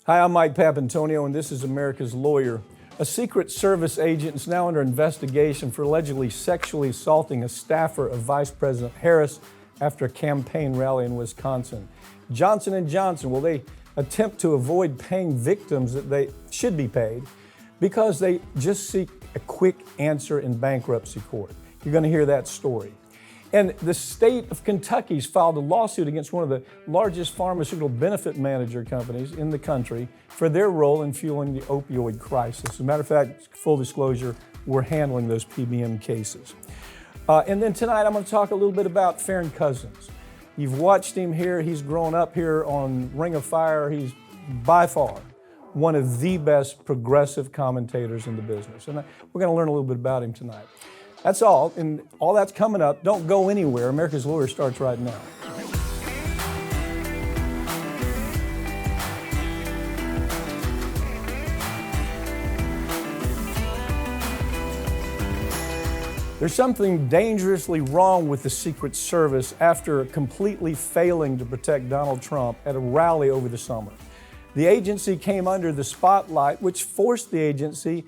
Hi, I'm Mike Papantonio, and this is America's Lawyer. A Secret Service agent is now under investigation for allegedly sexually assaulting a staffer of Vice President Harris after a campaign rally in Wisconsin. Johnson & Johnson, will they attempt to avoid paying victims that they should be paid because they just seek a quick answer in bankruptcy court? You're going to hear that story. And the state of Kentucky's filed a lawsuit against one of the largest pharmaceutical benefit manager companies in the country for their role in fueling the opioid crisis. As a matter of fact, full disclosure, we're handling those PBM cases. And then tonight I'm going to talk a little bit about Farron Cousins. You've watched him here. He's grown up here on Ring of Fire. He's by far one of the best progressive commentators in the business. And we're going to learn a little bit about him tonight. That's all, and all that's coming up. Don't go anywhere. America's Lawyer starts right now. There's something dangerously wrong with the Secret Service after completely failing to protect Donald Trump at a rally over the summer. The agency came under the spotlight, which forced the agency.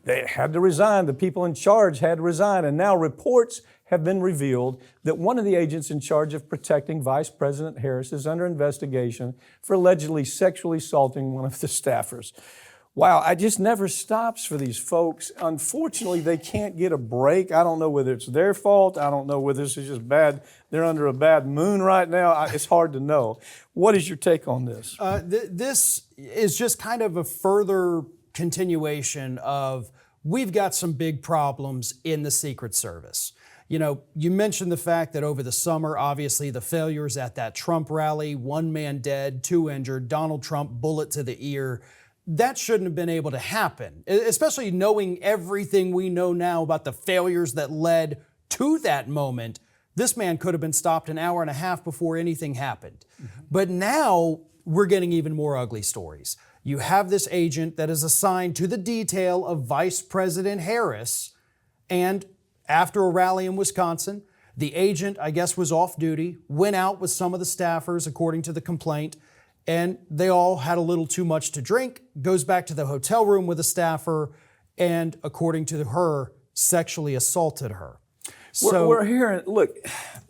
They had to resign. The people in charge had to resign. And now reports have been revealed that one of the agents in charge of protecting Vice President Harris is under investigation for allegedly sexually assaulting one of the staffers. Wow, it just never stops for these folks. Unfortunately, they can't get a break. I don't know whether it's their fault. I don't know whether this is just bad. They're under a bad moon right now. It's hard to know. What is your take on this? This is just kind of a further continuation of we've got some big problems in the Secret Service. You know, you mentioned the fact that over the summer, obviously the failures at that Trump rally, 1 man dead, 2 injured, Donald Trump bullet to the ear. That shouldn't have been able to happen, especially knowing everything we know now about the failures that led to that moment. This man could have been stopped an hour and a half before anything happened. But now we're getting even more ugly stories. You have this agent that is assigned to the detail of Vice President Harris, and after a rally in Wisconsin, the agent, I guess, was off duty, went out with some of the staffers, according to the complaint, and they all had a little too much to drink, goes back to the hotel room with a staffer, and according to her, sexually assaulted her. So we're hearing, look,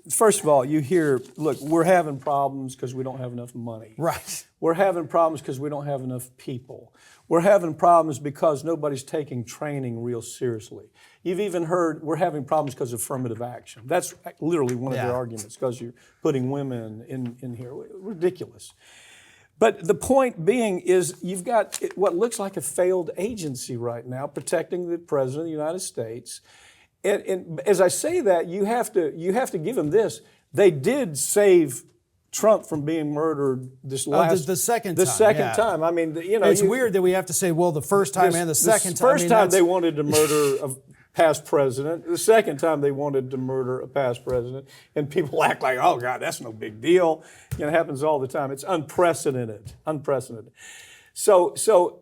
first of all, you hear, look, we're having problems because we don't have enough money. Right. We're having problems because we don't have enough people. We're having problems because nobody's taking training real seriously. You've even heard we're having problems because of affirmative action. That's literally one of their arguments, because you're putting women in here. Ridiculous. But the point being is you've got what looks like a failed agency right now protecting the President of the United States. And as I say that, you have to give them this. They did save Trump from being murdered the second time. I mean, you know, it's weird that we have to say, well, the first time and the second time. The first time they wanted to murder a past president. The second time they wanted to murder a past president, and people act like, oh God, that's no big deal. You know, it happens all the time. It's unprecedented. So.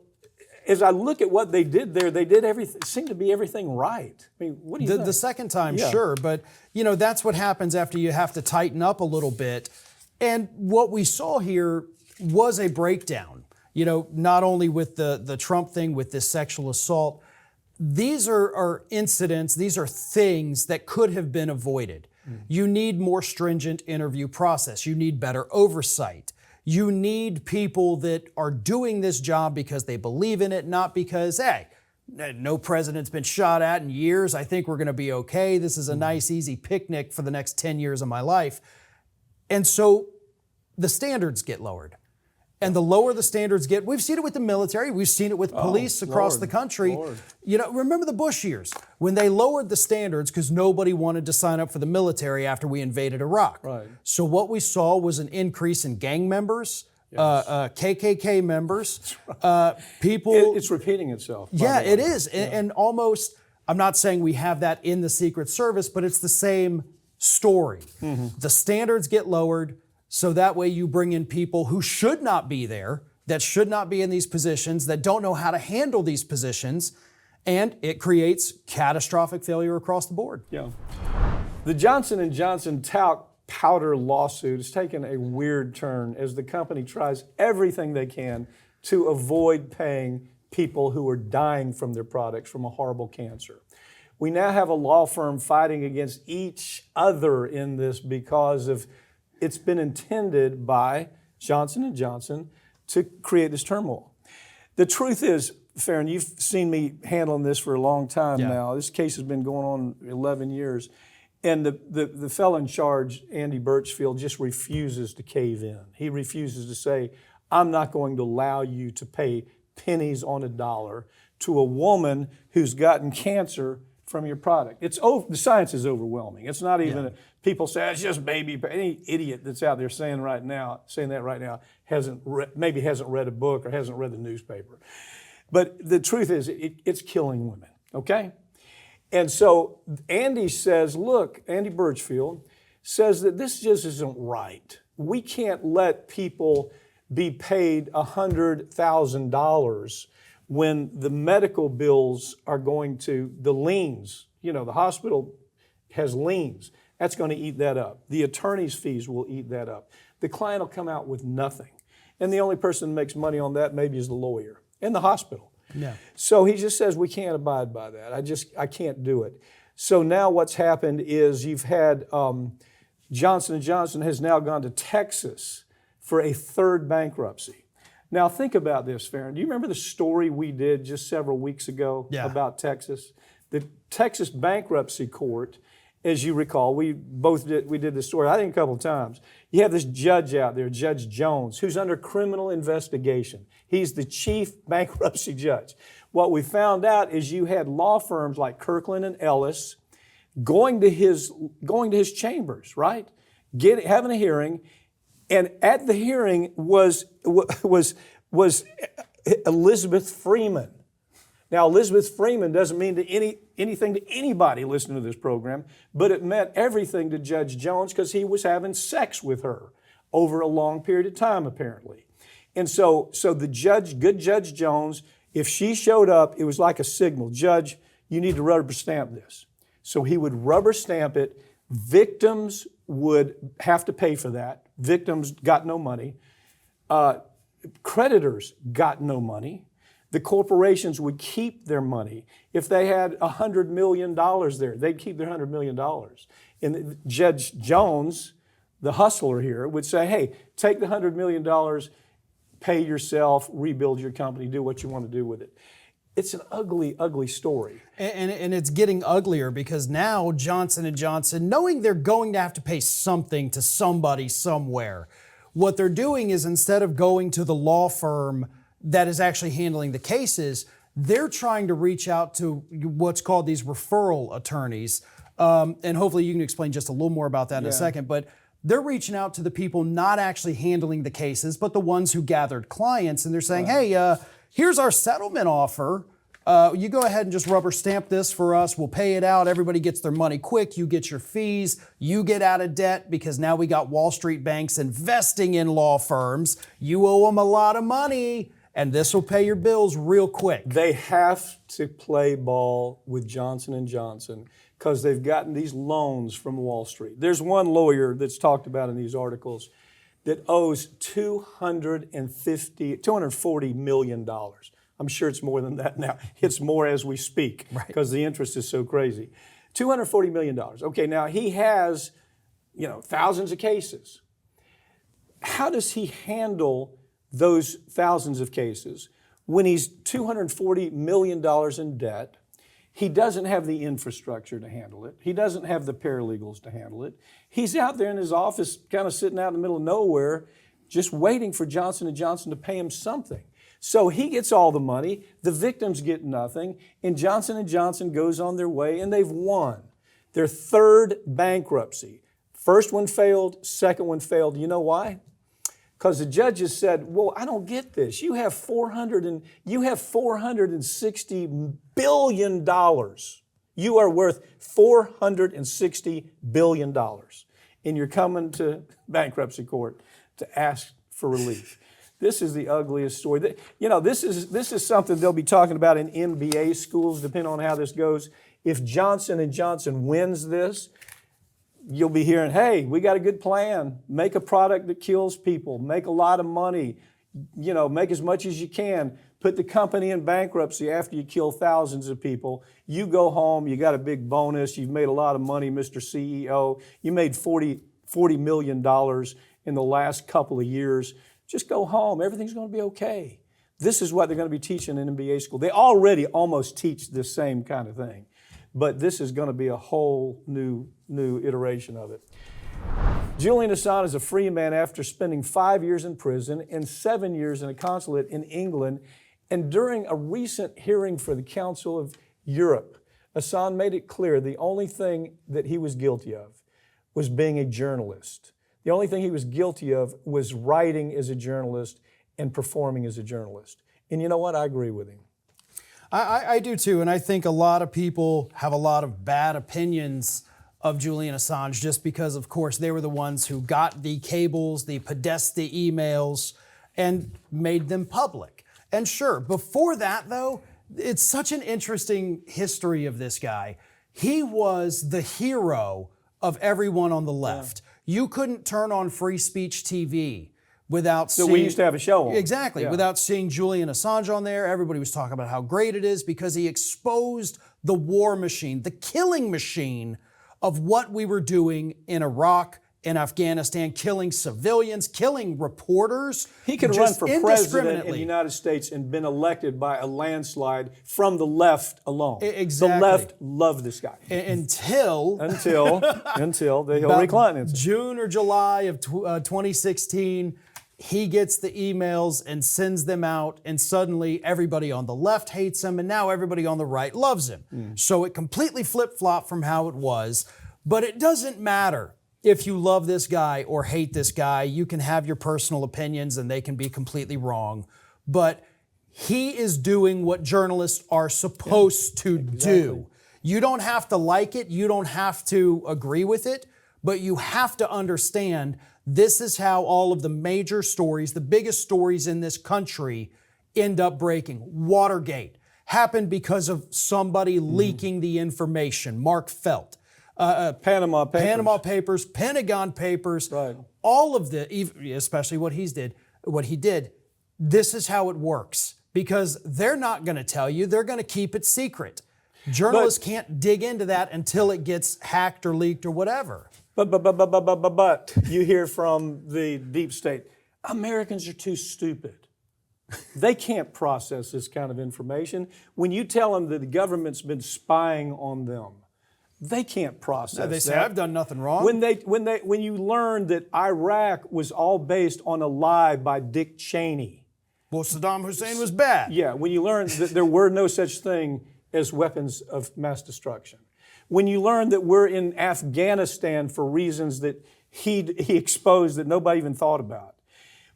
As I look at what they did there, they did everything, seemed to be everything right. I mean, what do you think? The second time, sure, but you know, that's what happens after you have to tighten up a little bit. And what we saw here was a breakdown, you know, not only with the Trump thing, with this sexual assault. These are incidents, these are things that could have been avoided. You need more stringent interview process. You need better oversight. You need people that are doing this job because they believe in it, not because, hey, no president's been shot at in years. I think we're going to be okay. This is a nice, easy picnic for the next 10 years of my life. And so the standards get lowered. And the lower the standards get, we've seen it with the military, we've seen it with police across the country. You know, remember the Bush years when they lowered the standards because nobody wanted to sign up for the military after we invaded Iraq. Right. So what we saw was an increase in gang members, KKK members, people. It's repeating itself. Yeah, it is. And almost, I'm not saying we have that in the Secret Service, but it's the same story. The standards get lowered. So that way you bring in people who should not be there, that should not be in these positions, that don't know how to handle these positions, and it creates catastrophic failure across the board. Yeah. The Johnson & Johnson talc powder lawsuit has taken a weird turn as the company tries everything they can to avoid paying people who are dying from their products from a horrible cancer. We now have a law firm fighting against each other in this because of it's been intended by Johnson & Johnson to create this turmoil. The truth is, Farron, you've seen me handling this for a long time now. This case has been going on 11 years. And the fellow in charge, Andy Birchfield, just refuses to cave in. He refuses to say, I'm not going to allow you to pay pennies on a dollar to a woman who's gotten cancer from your product. The science is overwhelming. It's not even, people say, it's just baby. Any idiot that's out there saying that right now, maybe hasn't read a book or hasn't read the newspaper. But the truth is, it's killing women, okay? And so Andy says, look, Andy Birchfield says that this just isn't right. We can't let people be paid $100,000 when the medical bills are going to, the liens, the hospital has liens. That's going to eat that up. The attorney's fees will eat that up. The client will come out with nothing. And the only person that makes money on that maybe is the lawyer and the hospital. Yeah. So he just says, we can't abide by that. I can't do it. So now what's happened is you've had Johnson & Johnson has now gone to Texas for a third bankruptcy. Now think about this, Farron. Do you remember the story we did just several weeks ago about Texas? The Texas Bankruptcy Court, as you recall, we did this story, I think a couple of times. You have this judge out there, Judge Jones, who's under criminal investigation. He's the chief bankruptcy judge. What we found out is you had law firms like Kirkland and Ellis going to his chambers, right? Having a hearing, and at the hearing was Elizabeth Freeman. Now, Elizabeth Freeman doesn't mean anything to anybody listening to this program, but it meant everything to Judge Jones because he was having sex with her over a long period of time, apparently. And so the judge, good Judge Jones, if she showed up, it was like a signal. Judge, you need to rubber stamp this. So he would rubber stamp it. Victims would have to pay for that. Victims got no money. Creditors got no money. The corporations would keep their money. If they had $100 million there, they'd keep their $100 million. And Judge Jones, the hustler here, would say, hey, take the $100 million, pay yourself, rebuild your company, do what you want to do with it. It's an ugly, ugly story. And it's getting uglier because now Johnson & Johnson, knowing they're going to have to pay something to somebody somewhere, what they're doing is instead of going to the law firm that is actually handling the cases, they're trying to reach out to what's called these referral attorneys. And hopefully you can explain just a little more about that in a second. But they're reaching out to the people not actually handling the cases, but the ones who gathered clients. And they're saying, hey, here's our settlement offer. You go ahead and just rubber stamp this for us. We'll pay it out. Everybody gets their money quick. You get your fees. You get out of debt because now we got Wall Street banks investing in law firms. You owe them a lot of money, and this will pay your bills real quick. They have to play ball with Johnson & Johnson because they've gotten these loans from Wall Street. There's one lawyer that's talked about in these articles that owes $240 million. I'm sure it's more than that now. It's more as we speak because the interest is so crazy. $240 million. Okay, now he has, thousands of cases. How does he handle those thousands of cases when he's $240 million in debt? He doesn't have the infrastructure to handle it. He doesn't have the paralegals to handle it. He's out there in his office kind of sitting out in the middle of nowhere just waiting for Johnson & Johnson to pay him something. So he gets all the money, the victims get nothing, and Johnson & Johnson goes on their way, and they've won their third bankruptcy. First one failed, second one failed. You know why? Because the judges said, well, I don't get this. You have $460 billion. You are worth $460 billion. And you're coming to bankruptcy court to ask for relief. This is the ugliest story. This is something they'll be talking about in MBA schools, depending on how this goes. If Johnson & Johnson wins this, you'll be hearing, hey, we got a good plan. Make a product that kills people. Make a lot of money. make as much as you can. Put the company in bankruptcy after you kill thousands of people. You go home, you got a big bonus, you've made a lot of money, Mr. CEO. You made $40 million in the last couple of years. Just go home, everything's gonna be okay. This is what they're gonna be teaching in MBA school. They already almost teach the same kind of thing, but this is gonna be a whole new iteration of it. Julian Assange is a free man after spending 5 years in prison and 7 years in a consulate in England. And during a recent hearing for the Council of Europe, Assange made it clear the only thing that he was guilty of was being a journalist. The only thing he was guilty of was writing as a journalist and performing as a journalist. And you know what? I agree with him. I do too, and I think a lot of people have a lot of bad opinions of Julian Assange just because, of course, they were the ones who got the cables, the Podesta emails, and made them public. And sure, before that, though, it's such an interesting history of this guy. He was the hero of everyone on the left. Yeah. You couldn't turn on Free Speech TV without seeing... So we used to have a show on. Exactly. Yeah. Without seeing Julian Assange on there. Everybody was talking about how great it is because he exposed the war machine, the killing machine of what we were doing in Iraq and Afghanistan, killing civilians, killing reporters. He could run for president in the United States and been elected by a landslide from the left alone. Exactly. The left loved this guy. Until the Hillary Clinton incident. June or July of 2016, he gets the emails and sends them out, and suddenly everybody on the left hates him, and now everybody on the right loves him. So it completely flip-flopped from how it was, but it doesn't matter if you love this guy or hate this guy. You can have your personal opinions, and they can be completely wrong, but he is doing what journalists are supposed to do. You don't have to like it, you don't have to agree with it, but you have to understand this is how all of the major stories, the biggest stories in this country, end up breaking. Watergate happened because of somebody leaking the information. Mark Felt. Panama Papers, Pentagon Papers, right. All of especially what he did. This is how it works because they're not going to tell you. They're going to keep it secret. Journalists can't dig into that until it gets hacked or leaked or whatever. But you hear from the deep state, Americans are too stupid. They can't process this kind of information. When you tell them that the government's been spying on them, they can't process that. They say, I've done nothing wrong. When you learn that Iraq was all based on a lie by Dick Cheney. Well, Saddam Hussein was bad. Yeah, when you learn that there were no such thing as weapons of mass destruction. When you learn that we're in Afghanistan for reasons that he exposed that nobody even thought about.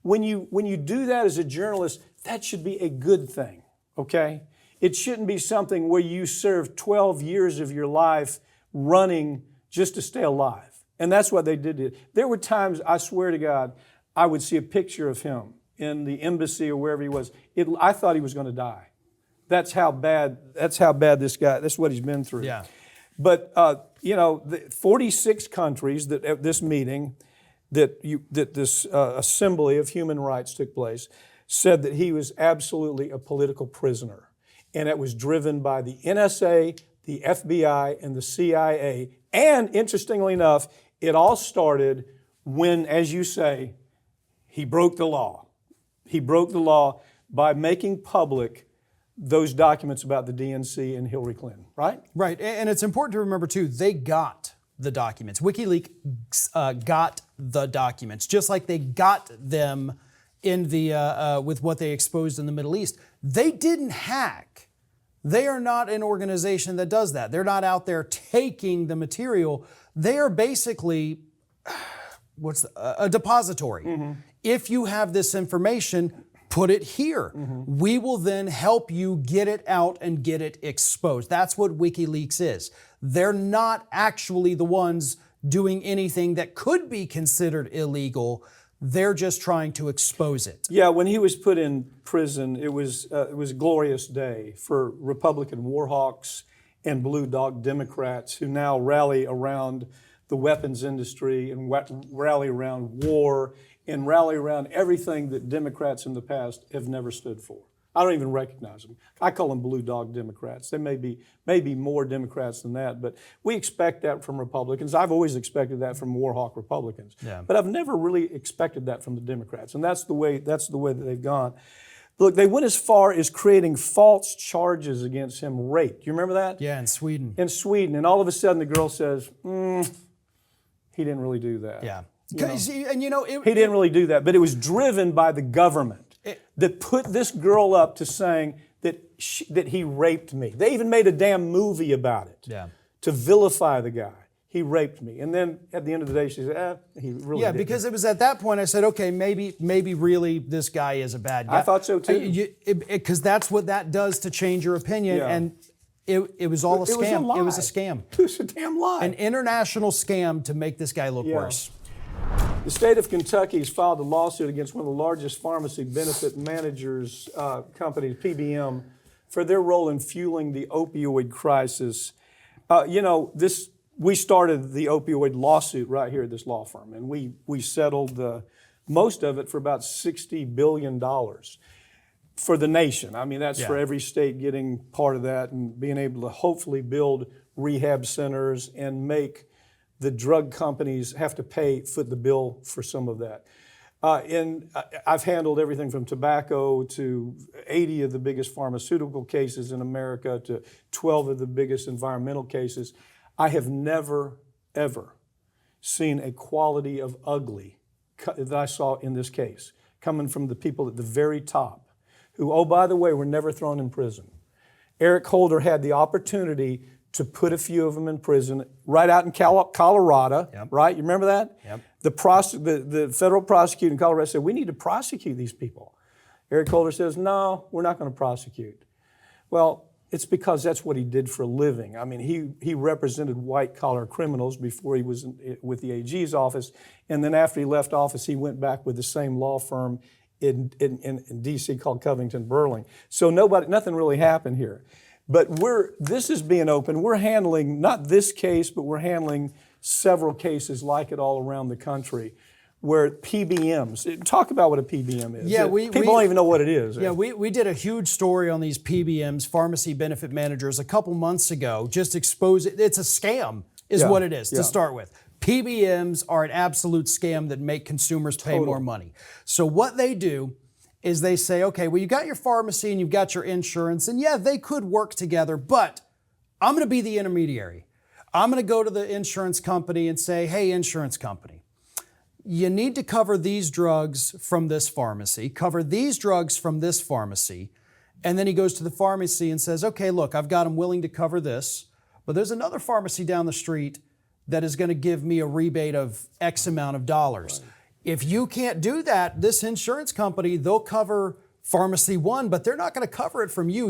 When you do that as a journalist, that should be a good thing, okay? It shouldn't be something where you serve 12 years of your life running just to stay alive. And that's what they did. There were times, I swear to God, I would see a picture of him in the embassy or wherever he was. I thought he was going to die. That's how bad this guy, that's what he's been through. Yeah. But, the 46 countries that at this meeting, that this assembly of human rights took place, said that he was absolutely a political prisoner. And it was driven by the NSA, the FBI, and the CIA. And interestingly enough, it all started when, as you say, he broke the law. He broke the law by making public those documents about the DNC and Hillary Clinton, right? Right, and it's important to remember too, they got the documents. WikiLeaks got the documents, just like they got them in the with what they exposed in the Middle East. They didn't hack. They are not an organization that does that. They're not out there taking the material. They are basically a depository. Mm-hmm. If you have this information, put it here. Mm-hmm. We will then help you get it out and get it exposed. That's what WikiLeaks is. They're not actually the ones doing anything that could be considered illegal. They're just trying to expose it. Yeah, when he was put in prison, it was a glorious day for Republican war hawks and blue dog Democrats who now rally around the weapons industry and rally around war and rally around everything that Democrats in the past have never stood for. I don't even recognize them. I call them blue dog Democrats. They may be more Democrats than that, but we expect that from Republicans. I've always expected that from warhawk Republicans, but I've never really expected that from the Democrats, and that's the way that they've gone. Look, they went as far as creating false charges against him, rape. Do you remember that? Yeah, in Sweden. In Sweden, and all of a sudden the girl says, he didn't really do that. Yeah. You know? He didn't really do that, but it was driven by the government that put this girl up to saying that he raped me. They even made a damn movie about it to vilify the guy. He raped me. And then at the end of the day, she said, he really didn't. Because it was at that point I said, okay, maybe really this guy is a bad guy. I thought so too. Because that's what that does to change your opinion. Yeah. And it was all a scam. It was a scam. It was a damn lie. An international scam to make this guy look worse. The state of Kentucky has filed a lawsuit against one of the largest pharmacy benefit managers companies, PBM, for their role in fueling the opioid crisis. We started the opioid lawsuit right here at this law firm, and we settled most of it for about $60 billion for the nation. I mean, that's for every state getting part of that and being able to hopefully build rehab centers and make the drug companies have to foot the bill for some of that. And I've handled everything from tobacco to 80 of the biggest pharmaceutical cases in America to 12 of the biggest environmental cases. I have never, ever seen a quality of ugly that I saw in this case coming from the people at the very top who, oh, by the way, were never thrown in prison. Eric Holder had the opportunity to put a few of them in prison right out in Colorado, right? You remember that? Yep. The federal prosecutor in Colorado said, we need to prosecute these people. Eric Holder says, no, we're not going to prosecute. Well, it's because that's what he did for a living. I mean, he represented white-collar criminals before he was with the AG's office, and then after he left office, he went back with the same law firm in D.C. called Covington Burling. So nothing really happened here. But this is being open. We're handling not this case, but we're handling several cases like it all around the country where PBMs, talk about what a PBM is. Yeah, people don't even know what it is. Yeah, we did a huge story on these PBMs, pharmacy benefit managers, a couple months ago, just expose it. It's a scam is what it is to start with. PBMs are an absolute scam that make consumers pay more money. So what they do is they say, okay, well, you got your pharmacy and you've got your insurance, and yeah, they could work together, but I'm going to be the intermediary. I'm going to go to the insurance company and say, hey, insurance company, you need to cover these drugs from this pharmacy, cover these drugs from this pharmacy, and then he goes to the pharmacy and says, okay, look, I've got them willing to cover this, but there's another pharmacy down the street that is going to give me a rebate of X amount of dollars. Right. If you can't do that, this insurance company, they'll cover pharmacy one, but they're not going to cover it from you.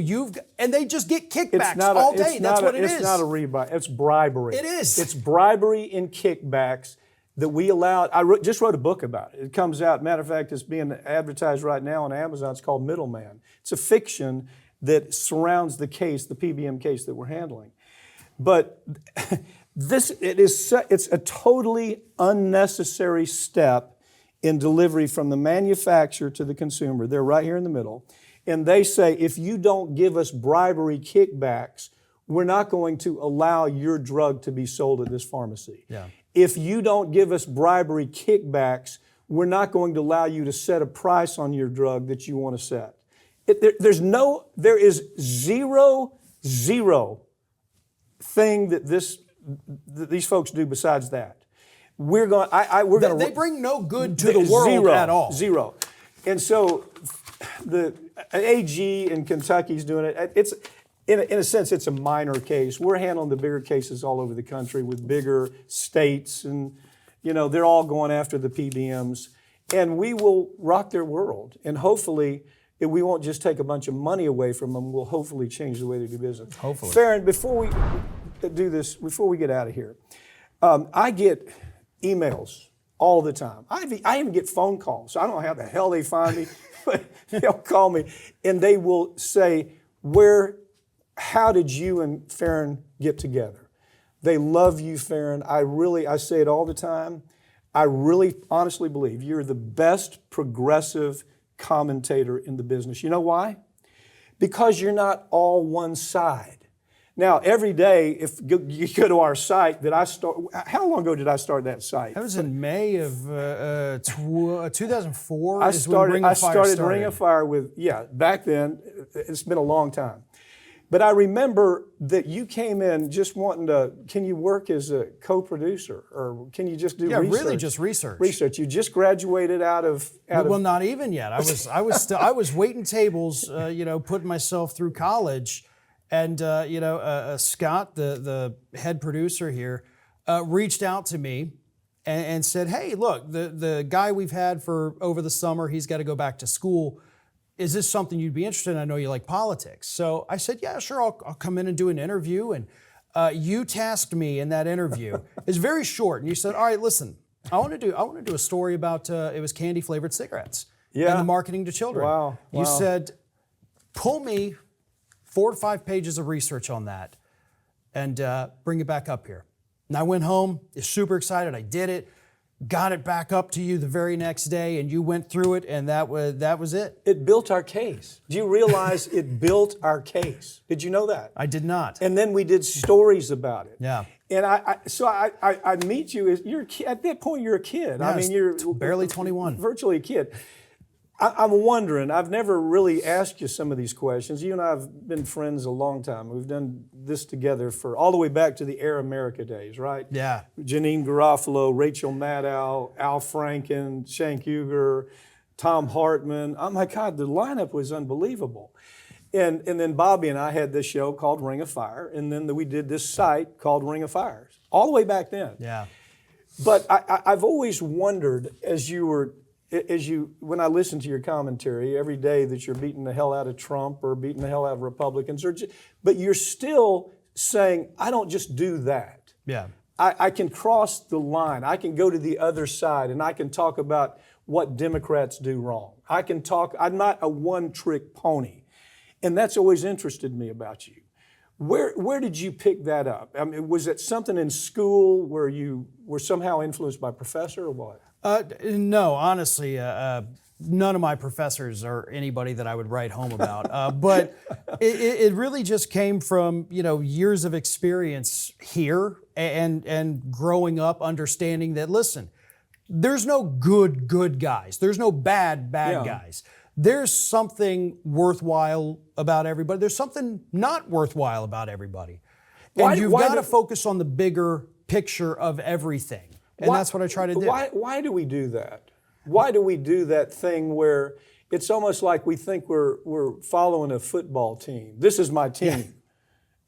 And they just get kickbacks all day. That's what it is. It's not a rebate. It's bribery. It is. It's bribery and kickbacks that we allowed. Just wrote a book about it. It comes out. Matter of fact, it's being advertised right now on Amazon. It's called Middleman. It's a fiction that surrounds the case, the PBM case that we're handling. But it's a totally unnecessary step in delivery from the manufacturer to the consumer. They're right here in the middle. And they say, if you don't give us bribery kickbacks, we're not going to allow your drug to be sold at this pharmacy. Yeah. If you don't give us bribery kickbacks, we're not going to allow you to set a price on your drug that you want to set. There is zero thing that these folks do besides that. They bring no good to the world at all. Zero. And so the AG in Kentucky is doing it. It's in a sense, it's a minor case. We're handling the bigger cases all over the country with bigger states, and they're all going after the PBMs. And we will rock their world. And hopefully, we won't just take a bunch of money away from them. We'll hopefully change the way they do business. Hopefully. Farron, before we do this, before we get out of here, I get emails all the time. I even get phone calls. So I don't know how the hell they find me, but they'll call me and they will say, how did you and Farron get together? They love you, Farron. I say it all the time. I really honestly believe you're the best progressive commentator in the business. You know why? Because you're not all one side. Now, every day, if you go to our site that I start, how long ago did I start that site? That was in May of 2004. I is when Ring of Fire started Ring of Fire back then. It's been a long time. But I remember that you came in just wanting to, can you work as a co-producer or can you just do research? Yeah, really just research. Research. You just graduated out of not even yet. I was waiting tables, putting myself through college. And, Scott, the head producer here, reached out to me and said, hey, look, the guy we've had for over the summer, he's got to go back to school. Is this something you'd be interested in? I know you like politics. So I said, yeah, sure, I'll come in and do an interview. And you tasked me in that interview. It's very short. And you said, all right, listen, I want to do a story about, it was candy-flavored cigarettes and the marketing to children. Wow. You said, pull me 4 to 5 pages of research on that and bring it back up here. And I went home, super excited. I did it, got it back up to you the very next day, and you went through it, and that was it. It built our case. Do you realize it built our case? Did you know that? I did not. And then we did stories about it. Yeah. And I meet you as you're a kid. At that point, you're a kid. Yeah, I mean, you're barely 21. Virtually a kid. I'm wondering, I've never really asked you some of these questions. You and I have been friends a long time. We've done this together for all the way back to the Air America days, right? Yeah. Janine Garofalo, Rachel Maddow, Al Franken, Cenk Uygur, Tom Hartman. Oh my God, the lineup was unbelievable. And then Bobby and I had this show called Ring of Fire, and then we did this site called Ring of Fires, all the way back then. Yeah. But I've always wondered, when I listen to your commentary every day, that you're beating the hell out of Trump or beating the hell out of Republicans, but you're still saying, I don't just do that. Yeah. I can cross the line. I can go to the other side and I can talk about what Democrats do wrong. I'm not a one-trick pony. And that's always interested me about you. Where did you pick that up? I mean, was it something in school where you were somehow influenced by a professor or what? No, honestly, none of my professors are anybody that I would write home about. But it really just came from years of experience here and growing up, understanding that, listen, there's no good guys. There's no bad guys. There's something worthwhile about everybody. There's something not worthwhile about everybody. And you've got to focus on the bigger picture of everything. And that's what I try to do. Why do we do that? Why do we do that thing where it's almost like we think we're following a football team? This is my team.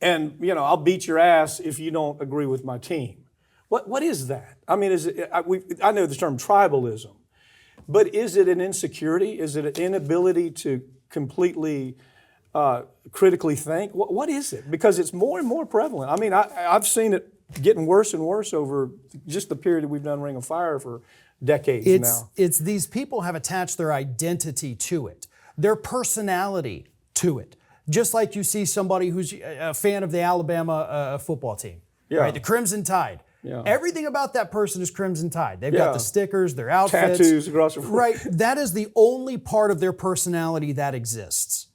Yeah. And, I'll beat your ass if you don't agree with my team. What is that? I mean, I know the term tribalism, but is it an insecurity? Is it an inability to completely critically think? What is it? Because it's more and more prevalent. I mean, I've seen it getting worse and worse over just the period that we've done Ring of Fire for decades now. It's these people have attached their identity to it, their personality to it. Just like you see somebody who's a fan of the Alabama football team, right? The Crimson Tide. Yeah. Everything about that person is Crimson Tide. They've got the stickers, their outfits. Tattoos across their right. That is the only part of their personality that exists.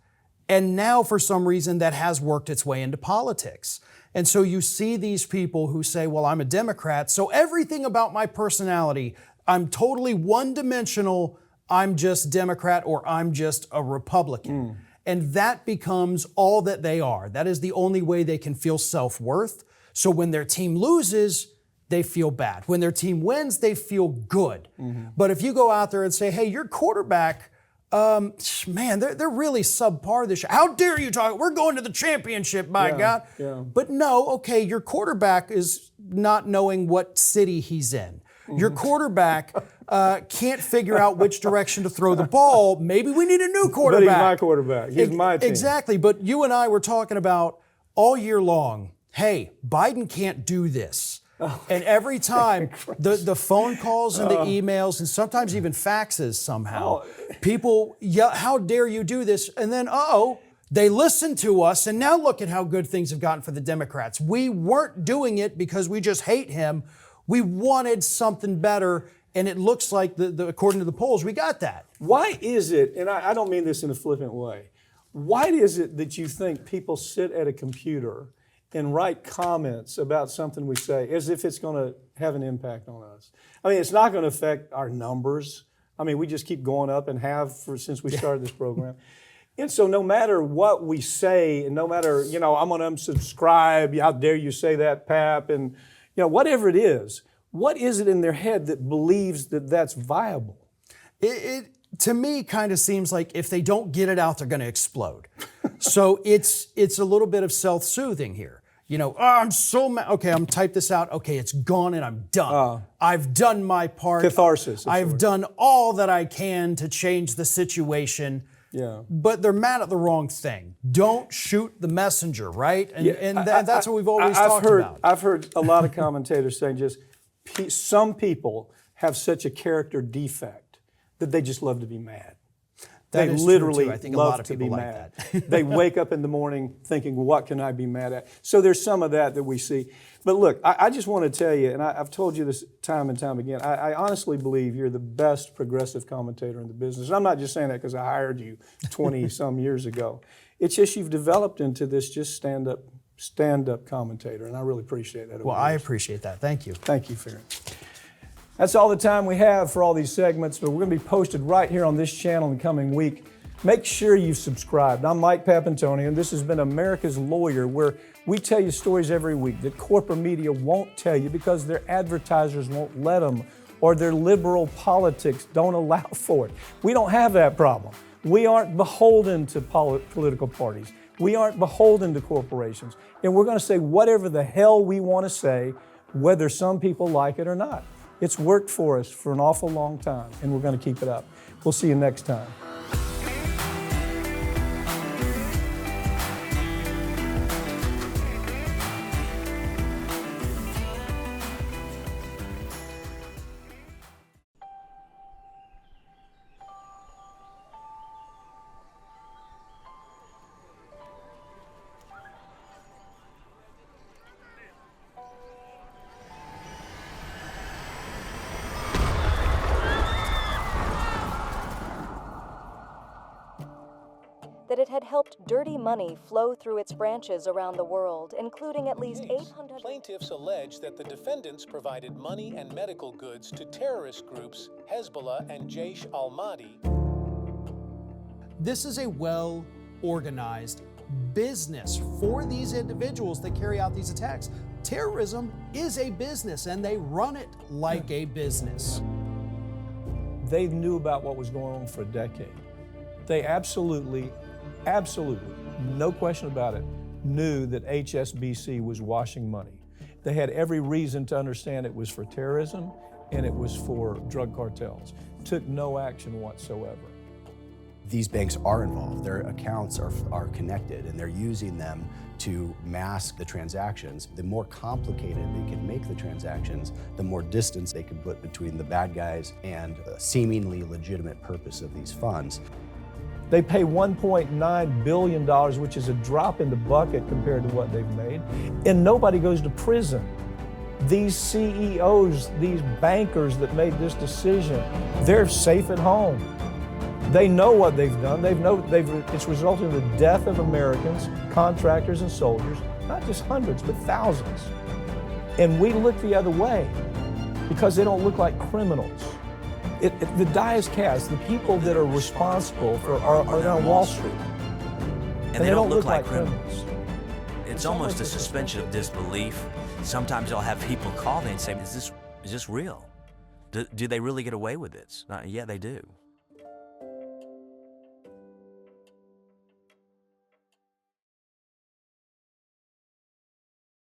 And now, for some reason, that has worked its way into politics. And so you see these people who say, well, I'm a Democrat, so everything about my personality, I'm totally one-dimensional, I'm just Democrat or I'm just a Republican. And that becomes all that they are. That is the only way they can feel self-worth. So when their team loses, they feel bad. When their team wins, they feel good. But if you go out there and say, hey, your quarterback, man, they're really subpar this year. How dare you talk? We're going to the championship, by God. Yeah. But no, okay, your quarterback is not knowing what city he's in. Your quarterback can't figure out which direction to throw the ball. Maybe we need a new quarterback. But he's my quarterback. He's my team. Exactly. But you and I were talking about all year long, hey, Biden can't do this. And every time the phone calls and the emails and sometimes even faxes somehow, people yell, how dare you do this? And then, they listen to us, and now look at how good things have gotten for the Democrats. We weren't doing it because we just hate him. We wanted something better, And it looks like, according to the polls, we got that. Why is it, and I don't mean this in a flippant way, why is it that you think people sit at a computer and write comments about something we say as if it's going to have an impact on us? I mean, it's not going to affect our numbers. I mean, we just keep going up and have since we started this program. And so no matter what we say, and no matter, I'm going to unsubscribe, how dare you say that, Pap, and, whatever it is, what is it in their head that believes that that's viable? It to me kind of seems like if they don't get it out, they're going to explode. So it's a little bit of self-soothing here. I'm so mad. Okay, I'm type this out. Okay, it's gone and I'm done. I've done my part. Catharsis. I've done all that I can to change the situation. Yeah. But they're mad at the wrong thing. Don't shoot the messenger, right? And that's what we've always talked about. I've heard a lot of commentators saying just some people have such a character defect that they just love to be mad. That they is literally true too. I think love a lot of to people be like mad. that. They wake up in the morning thinking, what can I be mad at? So there's some of that we see. But look, I just want to tell you, and I've told you this time and time again, I honestly believe you're the best progressive commentator in the business. And I'm not just saying that because I hired you 20-some years ago. It's just you've developed into this just stand-up commentator, and I really appreciate that. Well, I appreciate that. Thank you. Thank you, Farron. That's all the time we have for all these segments, but we're going to be posted right here on this channel in the coming week. Make sure you've subscribed. I'm Mike Papantonio, and this has been America's Lawyer, where we tell you stories every week that corporate media won't tell you because their advertisers won't let them, or their liberal politics don't allow for it. We don't have that problem. We aren't beholden to political parties. We aren't beholden to corporations. And we're going to say whatever the hell we want to say, whether some people like it or not. It's worked for us for an awful long time, and we're going to keep it up. We'll see you next time. That it had helped dirty money flow through its branches around the world, including at least 800... Plaintiffs allege that the defendants provided money and medical goods to terrorist groups Hezbollah and Jaish al-Mahdi. This is a well-organized business for these individuals that carry out these attacks. Terrorism is a business, and they run it like a business. They knew about what was going on for a decade. They absolutely, no question about it, knew that HSBC was washing money. They had every reason to understand it was for terrorism and it was for drug cartels. Took no action whatsoever. These banks are involved. Their accounts are connected, and they're using them to mask the transactions. The more complicated they can make the transactions, the more distance they can put between the bad guys and the seemingly legitimate purpose of these funds. They pay $1.9 billion, which is a drop in the bucket compared to what they've made, and nobody goes to prison. These CEOs, these bankers that made this decision, they're safe at home. They know what they've done. It's resulted in the death of Americans, contractors and soldiers, not just hundreds, but thousands. And we look the other way because they don't look like criminals. The die is cast. The people that are responsible are on Wall Street. And they don't look like criminals. It's almost a suspension of disbelief. Sometimes I'll have people call me and say, is this real? Do they really get away with this? Yeah, they do.